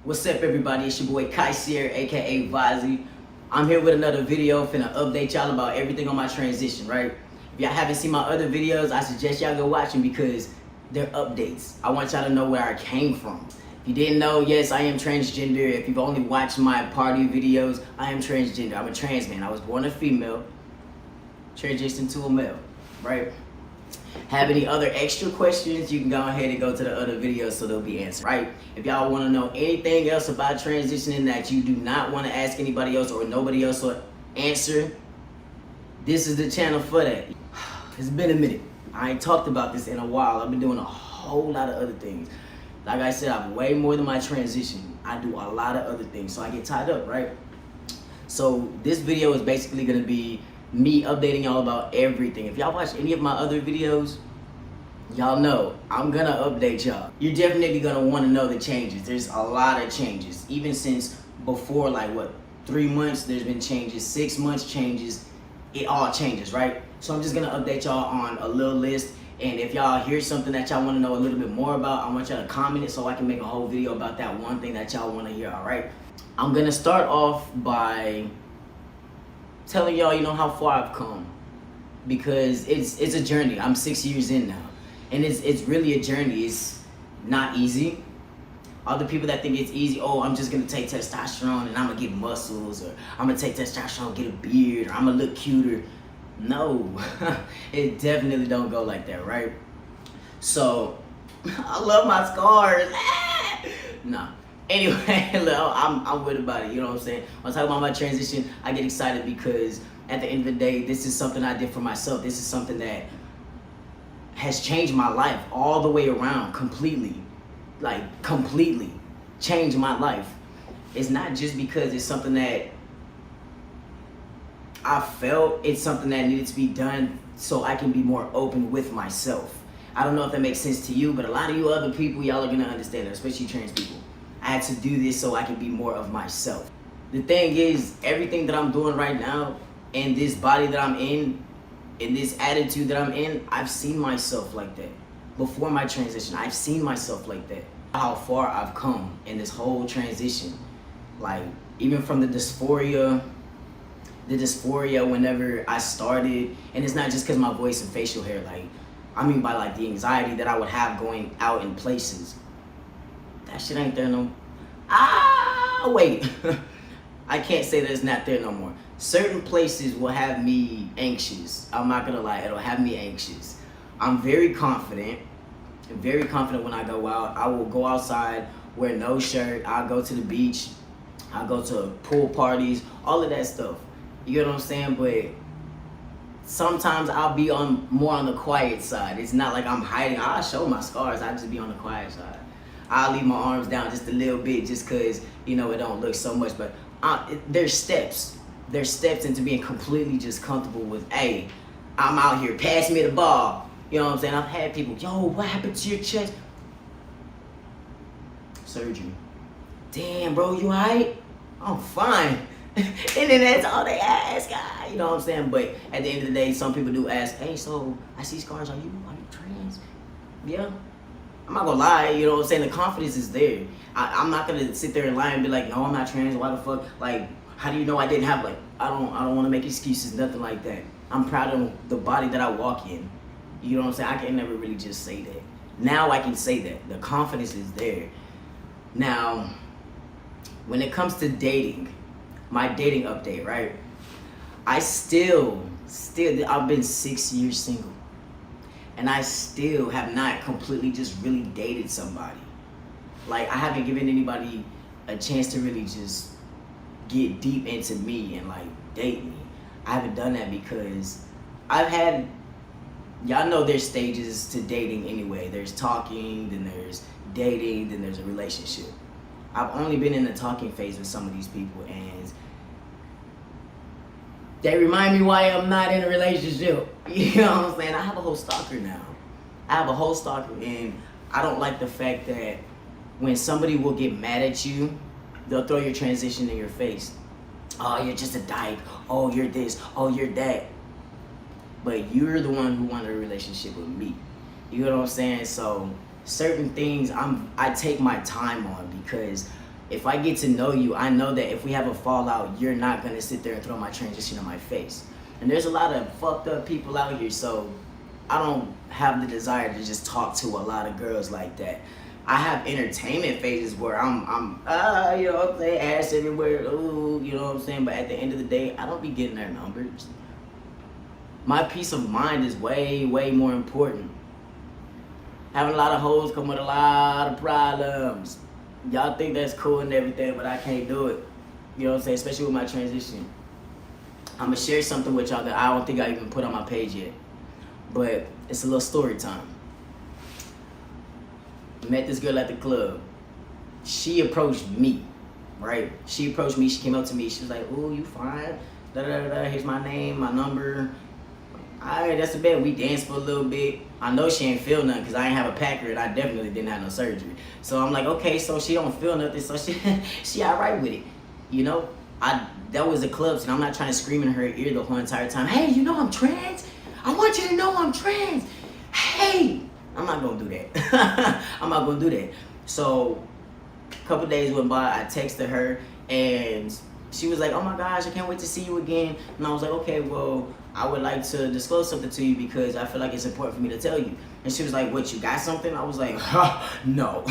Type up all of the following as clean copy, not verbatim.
What's up, everybody? It's your boy Ky'Vazzi, aka Ky'Vazzi. I'm here with another video, finna update y'all about everything on my transition, right? If y'all haven't seen my other videos, I suggest y'all go watch them because they're updates. I want y'all to know where I came from. If you didn't know, yes, I am transgender. If you've only watched my party videos, I am transgender. I'm a trans man. I was born a female, transitioned to a male, right? Have any other extra questions, you can go ahead and go to the other videos so they'll be answered, right? If y'all want to know anything else about transitioning that you do not want to ask anybody else or nobody else will answer, this is the channel for that. It's been a minute. I ain't talked about this in a while. I've been doing a whole lot of other things. Like I said, I'm way more than my transition. I do a lot of other things, so I get tied up, right? So this video is basically going to be me updating y'all about everything. If y'all watch any of my other videos, y'all know I'm gonna update y'all. You're definitely gonna want to know the changes. There's a lot of changes. Even since before, like what, 3 months, there's been changes. 6 months changes. It all changes, right? So I'm just gonna update y'all on a little list. And if y'all hear something that y'all want to know a little bit more about, I want y'all to comment it so I can make a whole video about that one thing that y'all want to hear, all right? I'm gonna start off by telling y'all, how far I've come, because it's a journey. I'm 6 years in now, and it's really a journey. It's not easy. All the people that think it's easy, oh, I'm just gonna take testosterone and I'm gonna get muscles, or I'm gonna take testosterone, get a beard, or I'm gonna look cuter. No, it definitely don't go like that, right? So, I love my scars. Nah. Anyway, look, I'm with about it, you know what I'm saying? When I talk about my transition, I get excited because at the end of the day, this is something I did for myself. This is something that has changed my life all the way around, completely. Like, completely changed my life. It's not just because it's something that I felt, it's something that needed to be done so I can be more open with myself. I don't know if that makes sense to you, but a lot of you other people, y'all are gonna understand that, especially trans people. I had to do this so I can be more of myself. The thing is, everything that I'm doing right now, in this body that I'm in this attitude that I'm in, I've seen myself like that. Before my transition, I've seen myself like that. How far I've come in this whole transition. Like, even from the dysphoria whenever I started, and it's not just because my voice and facial hair, like, I mean by like the anxiety that I would have going out in places. That shit ain't there no more. Wait. I can't say that it's not there no more. Certain places will have me anxious. I'm not gonna lie, it'll have me anxious. I'm very confident when I go out. I will go outside, wear no shirt, I'll go to the beach, I'll go to pool parties, all of that stuff. You get what I'm saying? But sometimes I'll be more on the quiet side. It's not like I'm hiding. I'll show my scars, I'll just be on the quiet side. I'll leave my arms down just a little bit just because, it don't look so much. But there's steps. There's steps into being completely just comfortable with, hey, I'm out here, pass me the ball. You know what I'm saying? I've had people, yo, what happened to your chest? Surgery. Damn, bro, you all right? I'm fine. And then that's all they ask, you know what I'm saying? But at the end of the day, some people do ask, hey, so I see scars, are you trans? Yeah. I'm not gonna lie, you know what I'm saying? The confidence is there. I'm not gonna sit there and lie and be like, no, I'm not trans, why the fuck? Like, how do you know I didn't have, like, I don't wanna make excuses, nothing like that. I'm proud of the body that I walk in. You know what I'm saying? I can never really just say that. Now I can say that. The confidence is there. Now, when it comes to dating, my dating update, right? I've been 6 years single. And I still have not completely just really dated somebody. Like, I haven't given anybody a chance to really just get deep into me and like date me. I haven't done that because y'all know there's stages to dating anyway. There's talking, then there's dating, then there's a relationship. I've only been in the talking phase with some of these people, and they remind me why I'm not in a relationship. You know what I'm saying? I have a whole stalker now. And I don't like the fact that when somebody will get mad at you, they'll throw your transition in your face. Oh, you're just a dyke. Oh, you're this. Oh, you're that. But you're the one who wanted a relationship with me. You know what I'm saying? So certain things I take my time on because If I get to know you, I know that if we have a fallout, you're not gonna sit there and throw my transition in my face. And there's a lot of fucked up people out here, so I don't have the desire to just talk to a lot of girls like that. I have entertainment phases where I'm you know what I'm saying, ass everywhere, ooh, you know what I'm saying? But at the end of the day, I don't be getting their numbers. My peace of mind is way, way more important. Having a lot of hoes come with a lot of problems. Y'all think that's cool and everything, but I can't do it. You know what I'm saying? Especially with my transition. I'm gonna share something with y'all that I don't think I even put on my page yet. But it's a little story time. Met this girl at the club. She approached me, right? She approached me, she came up to me, she was like, ooh, you fine? Da da da da, here's my name, my number. Alright, that's the bet. We danced for a little bit. I know she ain't feel nothing because I ain't have a packer and I definitely didn't have no surgery. So I'm like, okay, so she don't feel nothing, so she alright with it. You know? That was a club scene. I'm not trying to scream in her ear the whole entire time. Hey, you know I'm trans? I want you to know I'm trans. Hey! I'm not gonna do that. I'm not gonna do that. So a couple days went by, I texted her and she was like, oh my gosh, I can't wait to see you again. And I was like, okay, well, I would like to disclose something to you because I feel like it's important for me to tell you. And she was like, what, you got something? I was like, no,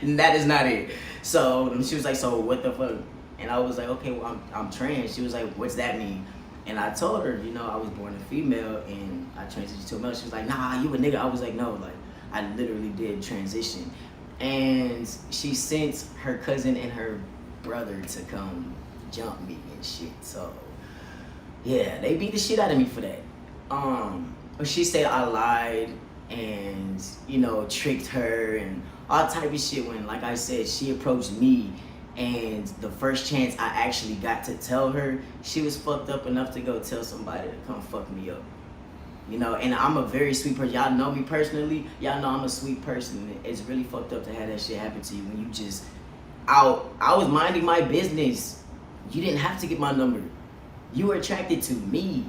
that is not it. So she was like, so what the fuck? And I was like, okay, well, I'm trans. She was like, what's that mean? And I told her, you know, I was born a female and I transitioned to a male. She was like, nah, you a nigga. I was like, no, like, I literally did transition. And she sent her cousin and her brother to come jump me and shit. So, yeah, they beat the shit out of me for that. But she said I lied and, you know, tricked her and all type of shit when, like I said, she approached me. And the first chance I actually got to tell her, she was fucked up enough to go tell somebody to come fuck me up. You know, and I'm a very sweet person. Y'all know me personally. Y'all know I'm a sweet person. It's really fucked up to have that shit happen to you when you just I was minding my business. You didn't have to get my number. You were attracted to me.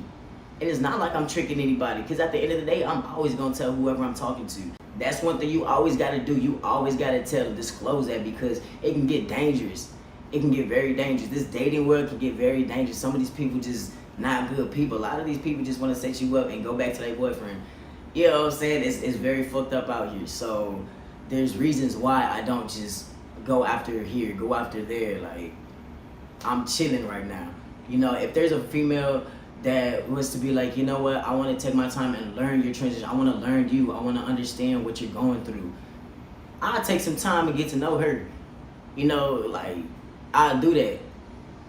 And it's not like I'm tricking anybody, because at the end of the day, I'm always gonna tell whoever I'm talking to. That's one thing you always gotta do. You always gotta disclose that, because it can get dangerous. It can get very dangerous. This dating world can get very dangerous. Some of these people just not good people. A lot of these people just wanna set you up and go back to their boyfriend. You know what I'm saying? It's very fucked up out here. So there's reasons why I don't just go after here, go after there. Like, I'm chilling right now. You know, if there's a female that was to be like, you know what, I want to take my time and learn your transition. I want to learn you. I want to understand what you're going through. I'll take some time and get to know her. You know, like, I'll do that.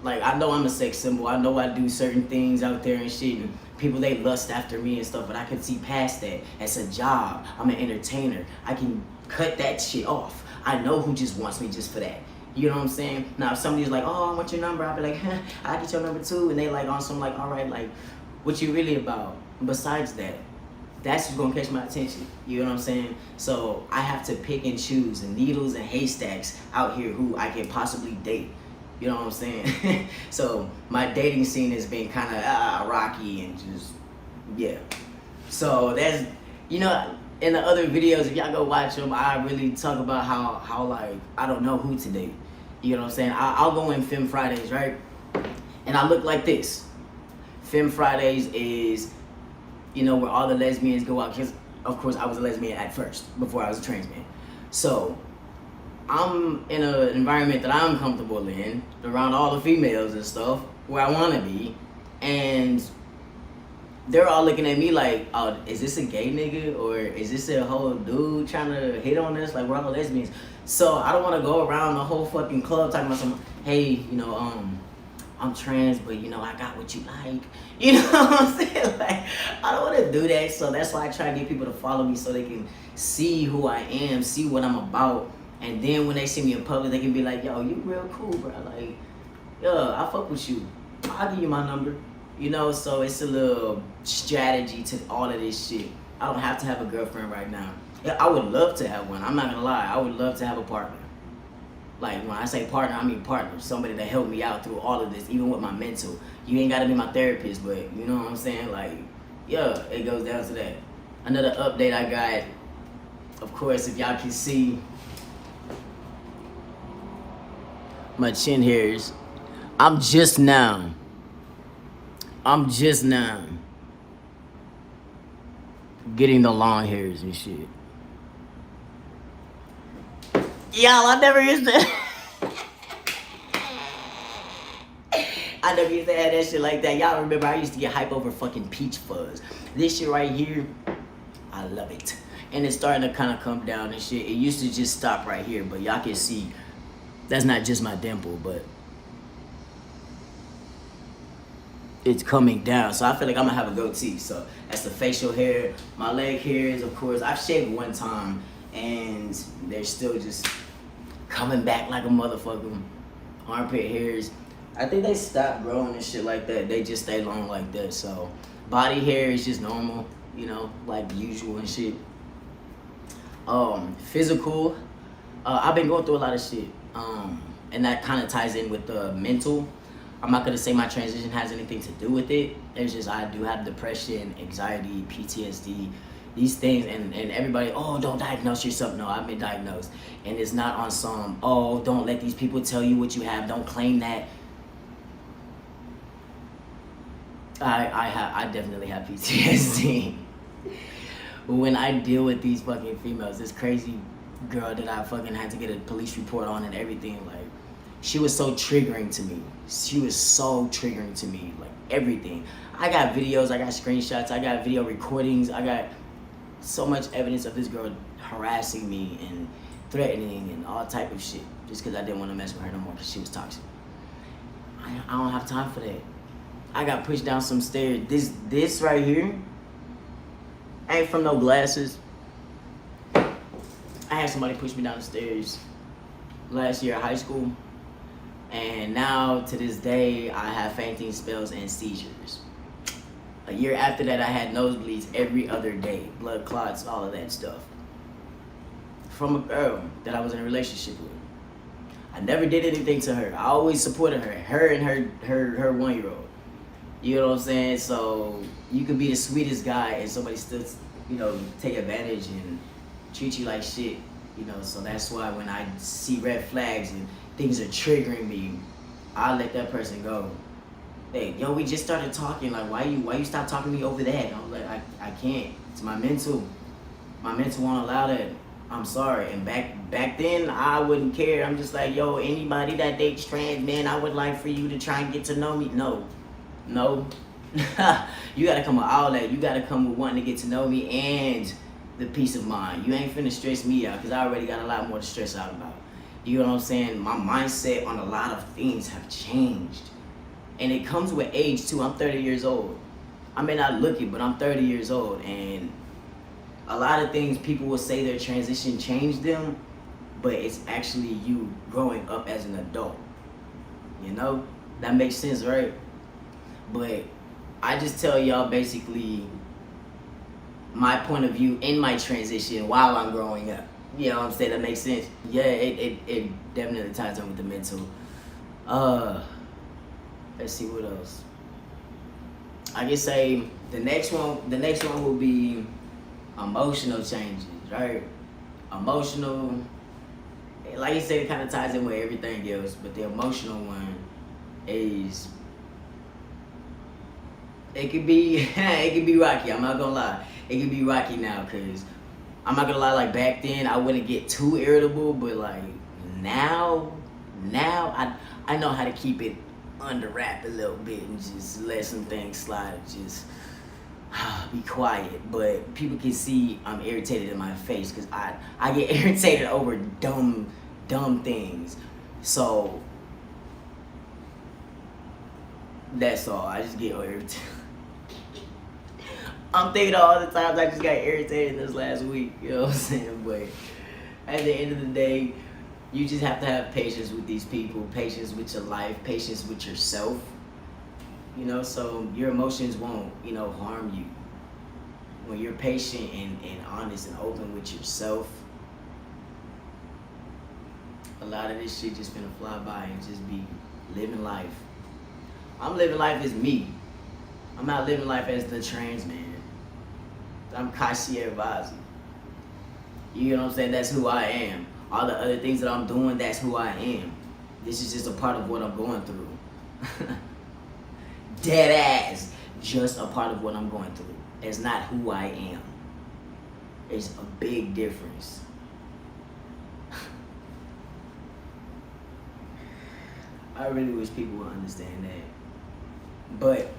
Like, I know I'm a sex symbol. I know I do certain things out there and shit. And people, they lust after me and stuff, but I can see past that. It's a job. I'm an entertainer. I can cut that shit off. I know who just wants me just for that. You know what I'm saying? Now, if somebody's like, oh, I want your number, I'll be like, I'll get your number too. And they like on some like, all right, like, what you really about? Besides that, that's just gonna catch my attention. You know what I'm saying? So I have to pick and choose and needles and haystacks out here who I can possibly date. You know what I'm saying? So my dating scene has been kind of rocky and just, yeah. So that's, you know, in the other videos, if y'all go watch them, I really talk about how like, I don't know who to date. You know what I'm saying? I'll go in Femme Fridays, right? And I look like this. Femme Fridays is, you know, where all the lesbians go out, because of course I was a lesbian at first, before I was a trans man. So I'm in an environment that I'm comfortable in, around all the females and stuff, where I want to be. And they're all looking at me like, oh, is this a gay nigga? Or is this a whole dude trying to hit on us? Like, we're all lesbians. So I don't want to go around the whole fucking club talking about some, hey, you know, I'm trans, but, you know, I got what you like. You know what I'm saying? Like, I don't want to do that. So that's why I try to get people to follow me so they can see who I am, see what I'm about. And then when they see me in public, they can be like, yo, you real cool, bro. Like, yo, I fuck with you. I'll give you my number. You know, so it's a little strategy to all of this shit. I don't have to have a girlfriend right now. Yeah, I would love to have one. I'm not gonna lie. I would love to have a partner. Like, when I say partner, I mean partner. Somebody to help me out through all of this, even with my mental. You ain't gotta be my therapist, but you know what I'm saying? Like, yeah, it goes down to that. Another update I got, of course, if y'all can see, my chin hairs. I'm just now getting the long hairs and shit. Y'all, I never used to. I never used to have that shit like that. Y'all remember I used to get hype over fucking peach fuzz. This shit right here, I love it. And it's starting to kind of come down and shit. It used to just stop right here, but y'all can see that's not just my dimple, but it's coming down. So I feel like I'm gonna have a goatee. So that's the facial hair. My leg hairs, of course, I've shaved one time and they're still just coming back like a motherfucker. Armpit hairs, I think they stopped growing and shit like that. They just stay long like that. So body hair is just normal, you know, like usual and shit. Physical, I've been going through a lot of shit. And that kind of ties in with the mental. I'm not gonna say my transition has anything to do with it. It's just I do have depression, anxiety, PTSD, these things, and everybody, oh, don't diagnose yourself. No, I've been diagnosed. And it's not on some, oh, don't let these people tell you what you have, don't claim that. I definitely have PTSD. When I deal with these fucking females, this crazy girl that I fucking had to get a police report on and everything, like, she was so triggering to me. She was so triggering to me, like everything. I got videos, I got screenshots, I got video recordings, I got so much evidence of this girl harassing me and threatening and all type of shit just because I didn't want to mess with her no more because she was toxic. I don't have time for that. I got pushed down some stairs. This right here ain't from no glasses. I had somebody push me down the stairs last year at high school. And now, to this day, I have fainting spells and seizures. A year after that, I had nosebleeds every other day. Blood clots, all of that stuff. From a girl that I was in a relationship with. I never did anything to her. I always supported her. Her and her 1-year-old. You know what I'm saying? So, you could be the sweetest guy and somebody still, you know, take advantage and treat you like shit. You know, so that's why when I see red flags and things are triggering me, I let that person go. Hey, yo, we just started talking. Like, why you stop talking to me over that? And I was like, I can't. It's my mental. My mental won't allow that. I'm sorry. And back then, I wouldn't care. I'm just like, yo, anybody that dates trans men, I would like for you to try and get to know me. No. You gotta come with all that. You gotta come with wanting to get to know me and the peace of mind. You ain't finna stress me out because I already got a lot more to stress out about. You know what I'm saying? My mindset on a lot of things have changed. And it comes with age too. I'm 30 years old. I may not look it, but I'm 30 years old. And a lot of things people will say their transition changed them, but it's actually you growing up as an adult. You know? That makes sense, right? But I just tell y'all basically my point of view in my transition while I'm growing up. You know what I'm saying? That makes sense. Yeah, it definitely ties in with the mental. Let's see what else. I can say the next one will be emotional changes, right? Emotional, like you said, it kind of ties in with everything else, but the emotional one is, it could be rocky. I'm not gonna lie. It could be rocky now, cause I'm not gonna lie, like back then I wouldn't get too irritable, but like now I know how to keep it under wrap a little bit and just let some things slide and just be quiet. But people can see I'm irritated in my face because I get irritated over dumb things. So that's all. I just get irritated. I'm thinking of all the times I just got irritated this last week, you know what I'm saying? But at the end of the day, you just have to have patience with these people, patience with your life, patience with yourself, you know, so your emotions won't, you know, harm you. When you're patient and honest and open with yourself, a lot of this shit just gonna fly by and just be living life. I'm living life as me. I'm not living life as the trans man. I'm Ky'Vazzi. You know what I'm saying? That's who I am. All the other things that I'm doing, that's who I am. This is just a part of what I'm going through. Dead ass. Just a part of what I'm going through. It's not who I am. It's a big difference. I really wish people would understand that. But,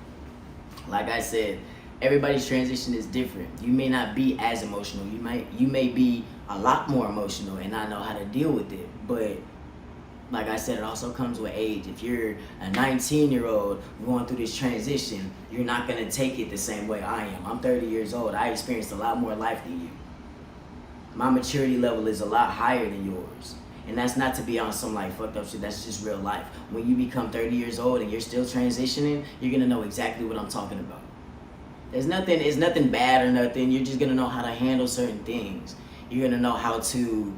like I said, everybody's transition is different. You may not be as emotional. You may be a lot more emotional and not know how to deal with it. But like I said, it also comes with age. If you're a 19-year-old going through this transition, you're not gonna take it the same way I am. I'm 30 years old. I experienced a lot more life than you. My maturity level is a lot higher than yours. And that's not to be on some like fucked up shit, that's just real life. When you become 30 years old and you're still transitioning, you're gonna know exactly what I'm talking about. It's nothing bad or nothing. You're just gonna know how to handle certain things. You're gonna know how to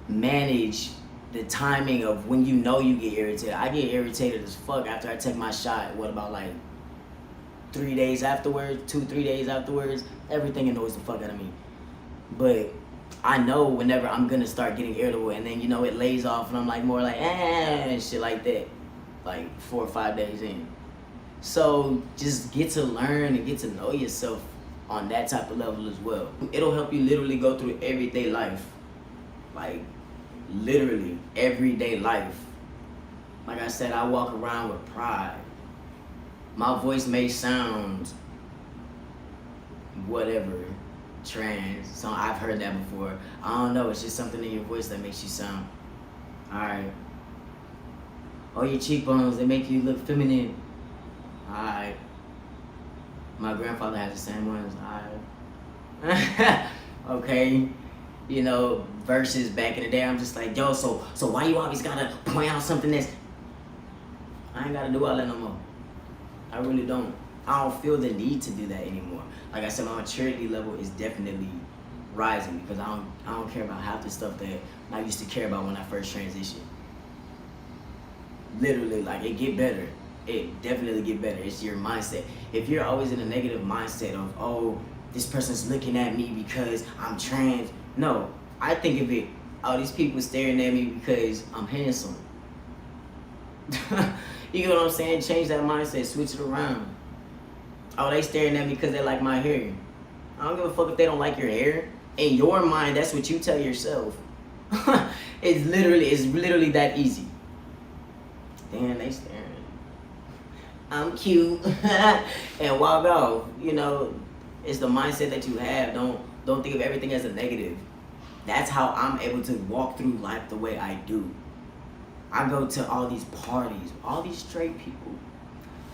manage the timing of when you know you get irritated. I get irritated as fuck after I take my shot. What about like 3 days afterwards, 2-3 days afterwards? Everything annoys the fuck out of me. But I know whenever I'm gonna start getting irritable, and then, you know, it lays off and I'm like more like, and shit like that, like 4 or 5 days in. So just get to learn and get to know yourself on that type of level as well. It'll help you literally go through everyday life. Like, literally everyday life. Like I said, I walk around with pride. My voice may sound whatever, trans, so I've heard that before. I don't know, it's just something in your voice that makes you sound alright. Oh, your cheekbones, they make you look feminine. Alright. My grandfather has the same ones. Alright. Okay. You know, versus back in the day, I'm just like, yo, so why you always gotta point out something that's... I ain't gotta do all that no more. I really don't. I don't feel the need to do that anymore. Like I said, my maturity level is definitely rising because I don't care about half the stuff that I used to care about when I first transitioned. Literally, like, it get better. It definitely get better. It's your mindset. If you're always in a negative mindset of, oh, this person's looking at me because I'm trans. No, I think of it, oh, these people staring at me because I'm handsome. You know what I'm saying? Change that mindset, switch it around. Oh, they staring at me because they like my hair. I don't give a fuck if they don't like your hair. In your mind, that's what you tell yourself. It's literally that easy. Damn, they staring. I'm cute. And walk off. You know, it's the mindset that you have. Don't think of everything as a negative. That's how I'm able to walk through life the way I do. I go to all these parties, all these straight people.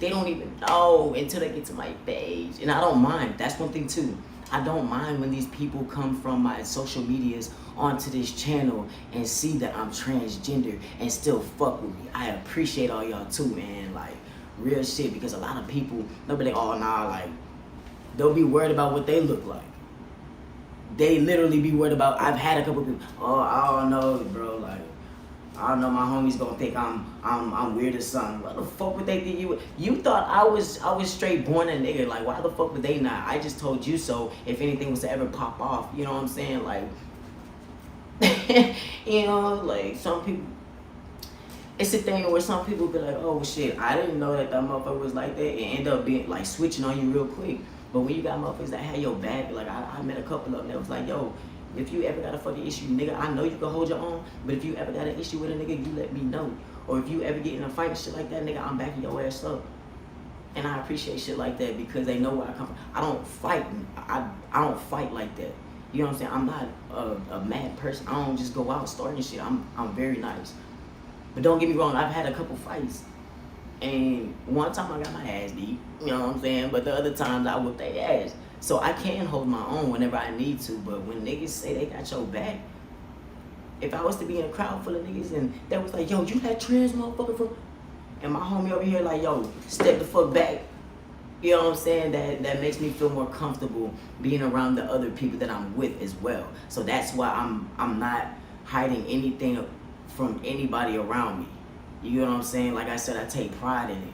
They don't even know until they get to my page. And I don't mind. That's one thing too. I don't mind when these people come from my social medias onto this channel and see that I'm transgender and still fuck with me. I appreciate all y'all too, man. Like, real shit, because a lot of people, they'll be like, oh, nah, like, they'll be worried about what they look like. They literally be worried about, I've had a couple people, oh, I don't know, bro, like, I don't know, my homies gonna think I'm weird or something. What the fuck would they think you would? You thought I was straight born a nigga. Like, why the fuck would they not? I just told you so if anything was to ever pop off. You know what I'm saying? Like, you know, like, some people, it's a thing where some people be like, oh shit, I didn't know that motherfucker was like that, and end up being like switching on you real quick. But when you got motherfuckers that had your back, like I met a couple of them that was like, yo, if you ever got a fucking issue, nigga, I know you can hold your own, but if you ever got an issue with a nigga, you let me know. Or if you ever get in a fight and shit like that, nigga, I'm backing your ass up. And I appreciate shit like that because they know where I come from. I don't fight. I don't fight like that. You know what I'm saying? I'm not a mad person. I don't just go out starting shit. I'm very nice. But don't get me wrong, I've had a couple fights. And one time I got my ass beat, you know what I'm saying? But the other times I whooped their ass. So I can hold my own whenever I need to, but when niggas say they got your back, if I was to be in a crowd full of niggas and they was like, yo, you that trans motherfucker from, and my homie over here like, yo, step the fuck back, you know what I'm saying? That makes me feel more comfortable being around the other people that I'm with as well. So that's why I'm not hiding anything from anybody around me. You know what I'm saying? Like I said, I take pride in it.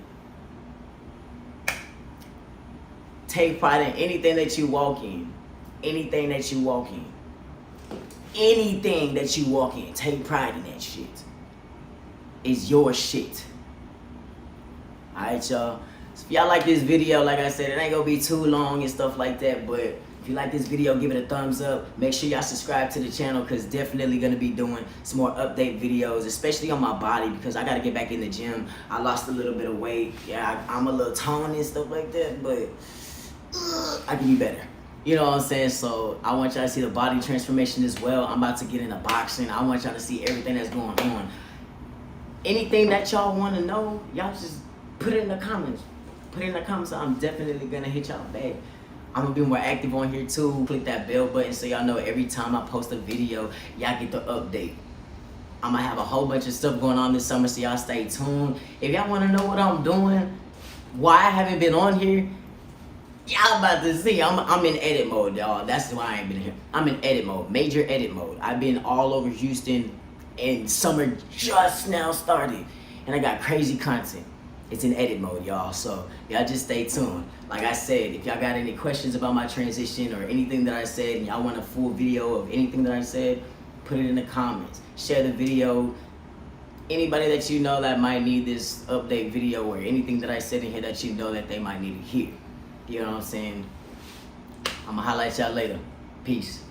Take pride in anything that you walk in. Anything that you walk in. Anything that you walk in. Take pride in that shit. is your shit. Alright, y'all. So if y'all like this video, like I said, it ain't gonna be too long and stuff like that, but if you like this video, give it a thumbs up. Make sure y'all subscribe to the channel, because definitely gonna be doing some more update videos, especially on my body, because I gotta get back in the gym. I lost a little bit of weight. Yeah, I'm a little toned and stuff like that, but I can be better. You know what I'm saying? So I want y'all to see the body transformation as well. I'm about to get into boxing. I want y'all to see everything that's going on. Anything that y'all want to know, y'all just put it in the comments. Put it in the comments. I'm definitely gonna hit y'all back. I'm gonna be more active on here too. Click that bell button so y'all know every time I post a video, y'all get the update. I'm gonna have a whole bunch of stuff going on this summer, so y'all stay tuned. If y'all wanna know what I'm doing, why I haven't been on here, y'all about to see. I'm in edit mode, y'all. That's why I ain't been here. I'm in edit mode, major edit mode. I've been all over Houston, and summer just now started, and I got crazy content. It's in edit mode, y'all. So y'all just stay tuned. Like I said, if y'all got any questions about my transition or anything that I said, and y'all want a full video of anything that I said, put it in the comments. Share the video. Anybody that you know that might need this update video, or anything that I said in here that you know that they might need to hear. You know what I'm saying? I'm gonna highlight y'all later. Peace.